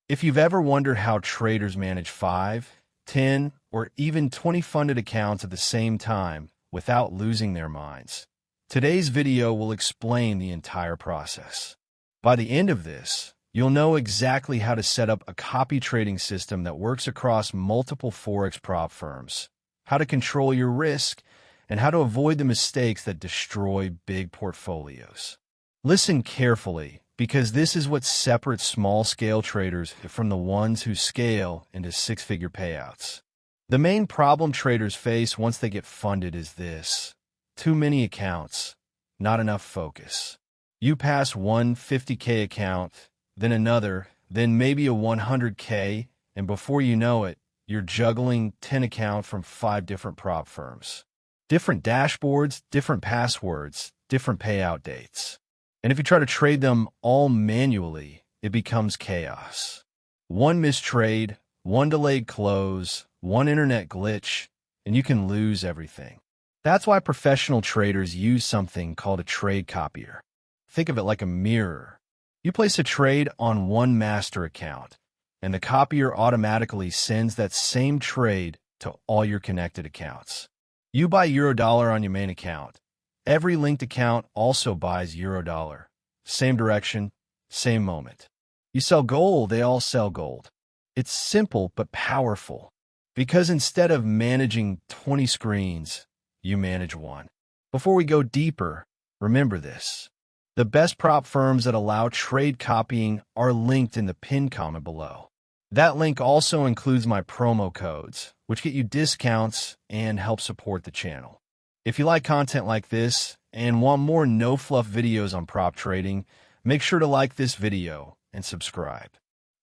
If you've ever wondered how traders manage 5, 10, or even 20 funded accounts at the same time without losing their minds, today's video will explain the entire process. By the end of this, you'll know exactly how to set up a copy trading system that works across multiple Forex prop firms, how to control your risk, and how to avoid the mistakes that destroy big portfolios. Listen carefully, because this is what separates small-scale traders from the ones who scale into six-figure payouts. The main problem traders face once they get funded is this: too many accounts, not enough focus. You pass one 50K account, then another, then maybe a 100K, and before you know it, you're juggling 10 accounts from 5 different prop firms. Different dashboards, different passwords, different payout dates. And if you try to trade them all manually, it becomes chaos. One missed trade, one delayed close, one internet glitch, and you can lose everything. That's why professional traders use something called a trade copier. Think of it like a mirror. You place a trade on one master account, and the copier automatically sends that same trade to all your connected accounts. You buy euro-dollar on your main account. Every linked account also buys euro-dollar. Same direction, same moment. You sell gold, they all sell gold. It's simple but powerful, because instead of managing 20 screens, you manage one. Before we go deeper, remember this: the best prop firms that allow trade copying are linked in the pinned comment below. That link also includes my promo codes, which get you discounts and help support the channel. If you like content like this and want more no-fluff videos on prop trading, make sure to like this video and subscribe.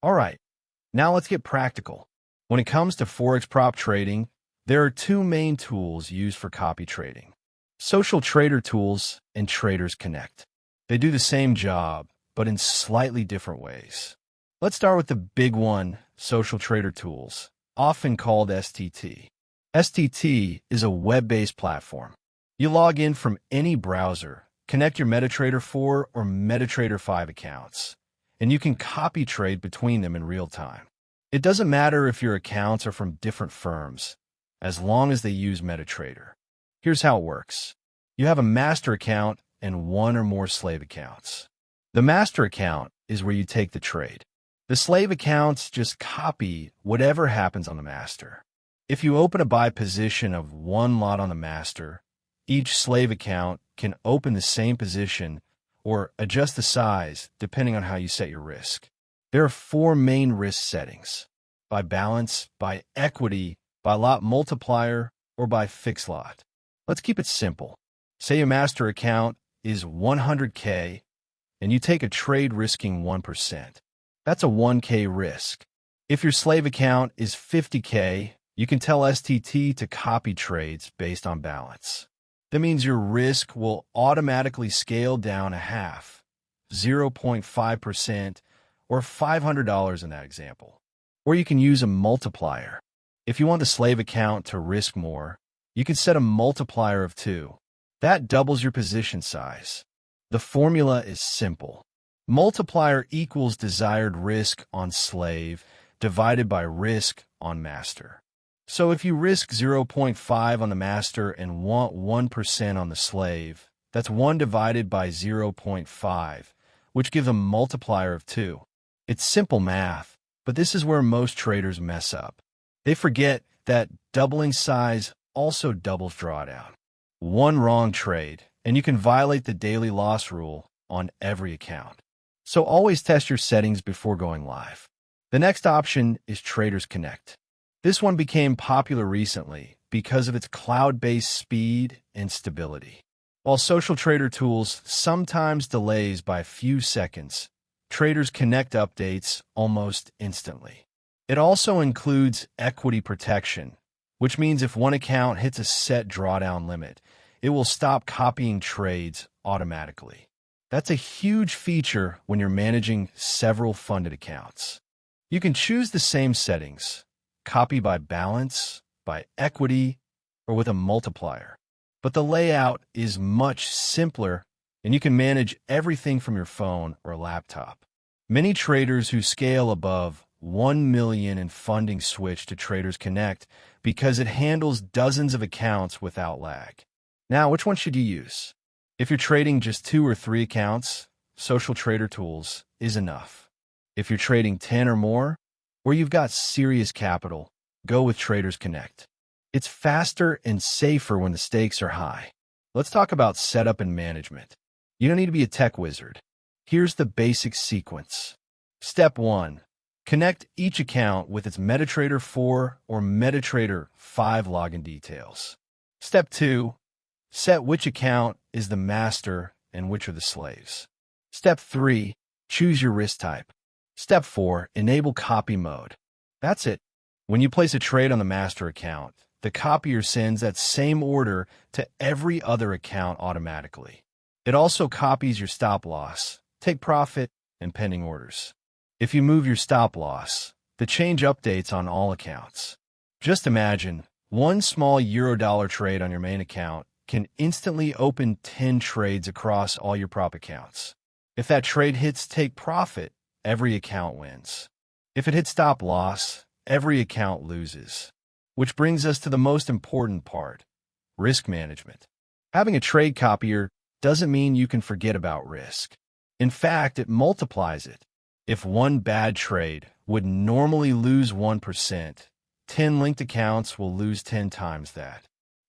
All right, now let's get practical. When it comes to Forex prop trading, there are two main tools used for copy trading: Social Trader Tools and Traders Connect. They do the same job, but in slightly different ways. Let's start with the big one, Social Trader Tools, often called STT. STT is a web-based platform. You log in from any browser, connect your MetaTrader 4 or MetaTrader 5 accounts, and you can copy trade between them in real time. It doesn't matter if your accounts are from different firms, as long as they use MetaTrader. Here's how it works. You have a master account and one or more slave accounts. The master account is where you take the trade. The slave accounts just copy whatever happens on the master. If you open a buy position of one lot on the master, each slave account can open the same position or adjust the size depending on how you set your risk. There are 4 main risk settings: by balance, by equity, by lot multiplier, or by fixed lot. Let's keep it simple. Say your master account is 100K and you take a trade risking 1%. That's a 1K risk. If your slave account is 50K, you can tell STT to copy trades based on balance. That means your risk will automatically scale down a half, 0.5%, or $500 in that example. Or you can use a multiplier. If you want the slave account to risk more, you can set a multiplier of 2. That doubles your position size. The formula is simple. Multiplier equals desired risk on slave divided by risk on master. So if you risk 0.5 on the master and want 1% on the slave, that's 1 divided by 0.5, which gives a multiplier of 2. It's simple math, but this is where most traders mess up. They forget that doubling size also doubles drawdown. One wrong trade, and you can violate the daily loss rule on every account. So always test your settings before going live. The next option is Traders Connect. This one became popular recently because of its cloud-based speed and stability. While Social Trader Tools sometimes delays by a few seconds, Traders Connect updates almost instantly. It also includes equity protection, which means if one account hits a set drawdown limit, it will stop copying trades automatically. That's a huge feature when you're managing several funded accounts. You can choose the same settings: copy by balance, by equity, or with a multiplier. But the layout is much simpler, and you can manage everything from your phone or laptop. Many traders who scale above $1 million in funding switch to Traders Connect because it handles dozens of accounts without lag. Now, which one should you use? If you're trading just 2 or 3 accounts, Social Trader Tools is enough. If you're trading 10 or more, or you've got serious capital, go with Traders Connect. It's faster and safer when the stakes are high. Let's talk about setup and management. You don't need to be a tech wizard. Here's the basic sequence. Step 1. Connect each account with its MetaTrader 4 or MetaTrader 5 login details. Step 2. Set which account is the master and which are the slaves. Step 3. Choose your risk type. Step 4. Enable copy mode. That's it. When you place a trade on the master account, the copier sends that same order to every other account automatically. It also copies your stop loss, take profit, and pending orders. If you move your stop loss, the change updates on all accounts. Just imagine, one small euro-dollar trade on your main account can instantly open 10 trades across all your prop accounts. If that trade hits take profit, every account wins. If it hits stop loss, every account loses. Which brings us to the most important part, risk management. Having a trade copier doesn't mean you can forget about risk. In fact, it multiplies it. If one bad trade would normally lose 1%, 10 linked accounts will lose 10 times that.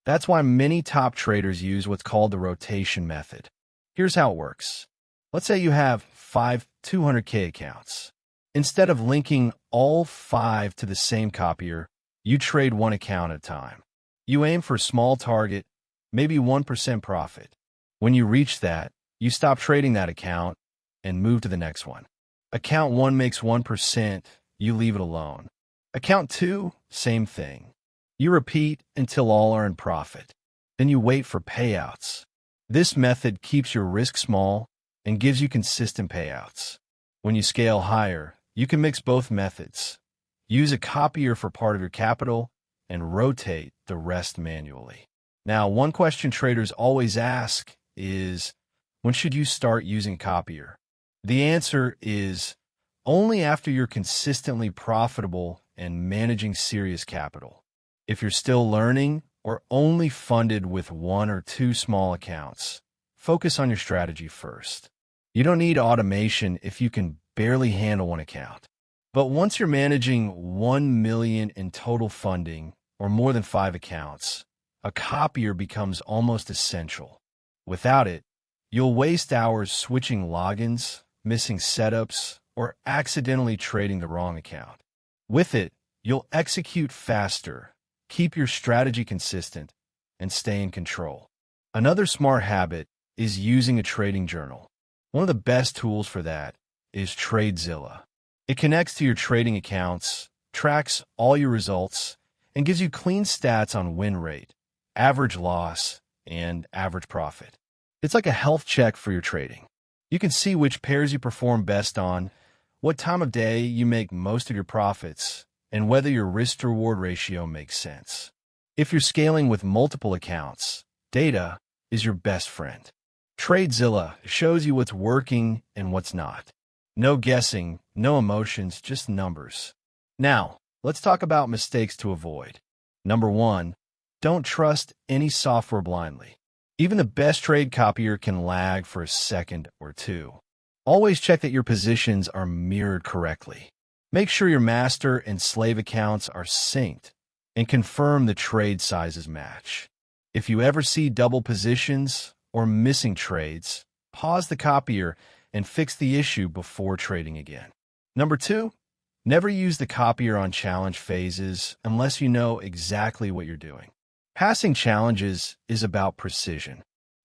That's why many top traders use what's called the rotation method. Here's how it works. Let's say you have 5 200K accounts. Instead of linking all 5 to the same copier, you trade one account at a time. You aim for a small target, maybe 1% profit. When you reach that, you stop trading that account and move to the next one. Account 1 makes 1%, you leave it alone. Account 2, same thing. You repeat until all are in profit. Then you wait for payouts. This method keeps your risk small and gives you consistent payouts. When you scale higher, you can mix both methods. Use a copier for part of your capital and rotate the rest manually. Now, one question traders always ask is, when should you start using a copier? The answer is only after you're consistently profitable and managing serious capital. If you're still learning or only funded with 1 or 2 small accounts, focus on your strategy first. You don't need automation if you can barely handle one account. But once you're managing 1 million in total funding or more than 5 accounts, a copier becomes almost essential. Without it, you'll waste hours switching logins, missing setups, or accidentally trading the wrong account. With it, you'll execute faster, keep your strategy consistent, and stay in control. Another smart habit is using a trading journal. One of the best tools for that is TradeZilla. It connects to your trading accounts, tracks all your results, and gives you clean stats on win rate, average loss, and average profit. It's like a health check for your trading. You can see which pairs you perform best on, what time of day you make most of your profits, and whether your risk-to-reward ratio makes sense. If you're scaling with multiple accounts, data is your best friend. TradeZilla shows you what's working and what's not. No guessing, no emotions, just numbers. Now, let's talk about mistakes to avoid. Number 1, don't trust any software blindly. Even the best trade copier can lag for a second or 2. Always check that your positions are mirrored correctly. Make sure your master and slave accounts are synced, and confirm the trade sizes match. If you ever see double positions or missing trades, pause the copier and fix the issue before trading again. Number 2, never use the copier on challenge phases unless you know exactly what you're doing. Passing challenges is about precision.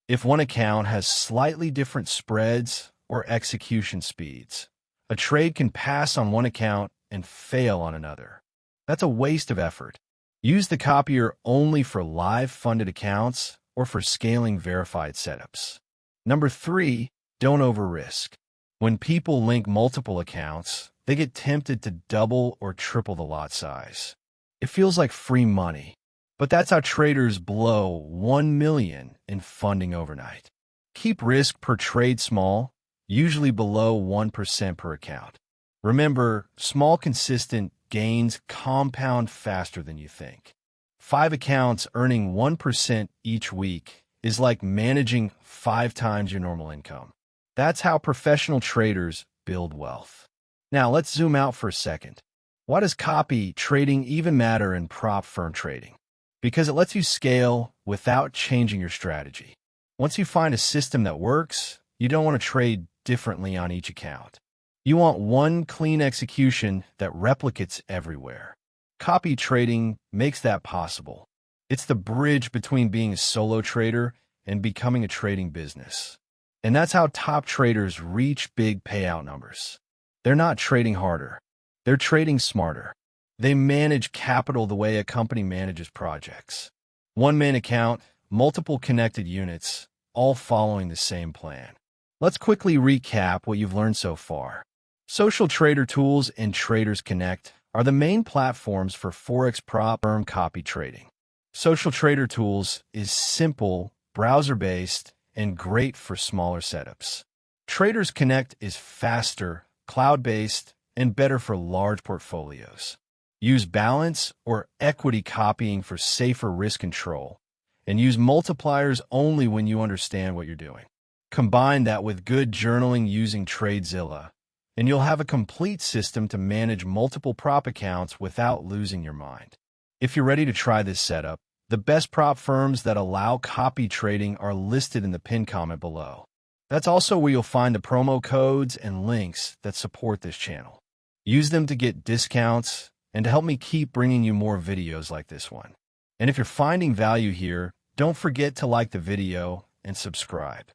If one account has slightly different spreads or execution speeds, a trade can pass on one account and fail on another. That's a waste of effort. Use the copier only for live funded accounts or for scaling verified setups. Number 3, don't over-risk. When people link multiple accounts, they get tempted to double or triple the lot size. It feels like free money, but that's how traders blow 1 million in funding overnight. Keep risk per trade small, usually below 1% per account. Remember, small consistent gains compound faster than you think. 5 accounts earning 1% each week is like managing 5 times your normal income. That's how professional traders build wealth. Now let's zoom out for a second. Why does copy trading even matter in prop firm trading? Because it lets you scale without changing your strategy. Once you find a system that works, you don't want to trade differently on each account. You want one clean execution that replicates everywhere. Copy trading makes that possible. It's the bridge between being a solo trader and becoming a trading business. And that's how top traders reach big payout numbers. They're not trading harder. They're trading smarter. They manage capital the way a company manages projects. One main account, multiple connected units, all following the same plan. Let's quickly recap what you've learned so far. Social Trader Tools and Traders Connect are the main platforms for Forex prop firm copy trading. Social Trader Tools is simple, browser-based, and great for smaller setups. Traders Connect is faster, cloud-based, and better for large portfolios. Use balance or equity copying for safer risk control, and use multipliers only when you understand what you're doing. Combine that with good journaling using TradeZilla, and you'll have a complete system to manage multiple prop accounts without losing your mind. If you're ready to try this setup, the best prop firms that allow copy trading are listed in the pinned comment below. That's also where you'll find the promo codes and links that support this channel. Use them to get discounts and to help me keep bringing you more videos like this one. And if you're finding value here, don't forget to like the video and subscribe.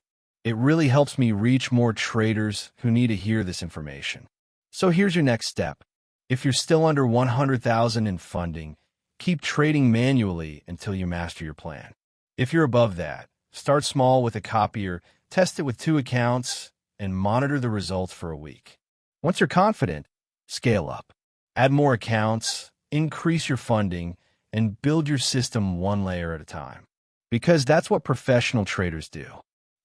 It really helps me reach more traders who need to hear this information. So here's your next step. If you're still under 100,000 in funding, keep trading manually until you master your plan. If you're above that, start small with a copier, test it with 2 accounts, and monitor the results for a week. Once you're confident, scale up. Add more accounts, increase your funding, and build your system one layer at a time. Because that's what professional traders do.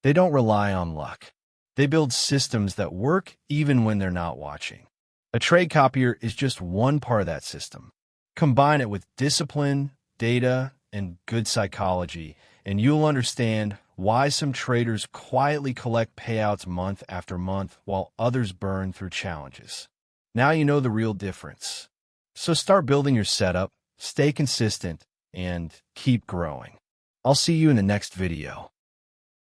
They don't rely on luck. They build systems that work even when they're not watching. A trade copier is just one part of that system. Combine it with discipline, data, and good psychology, and you'll understand why some traders quietly collect payouts month after month while others burn through challenges. Now you know the real difference. So start building your setup, stay consistent, and keep growing. I'll see you in the next video.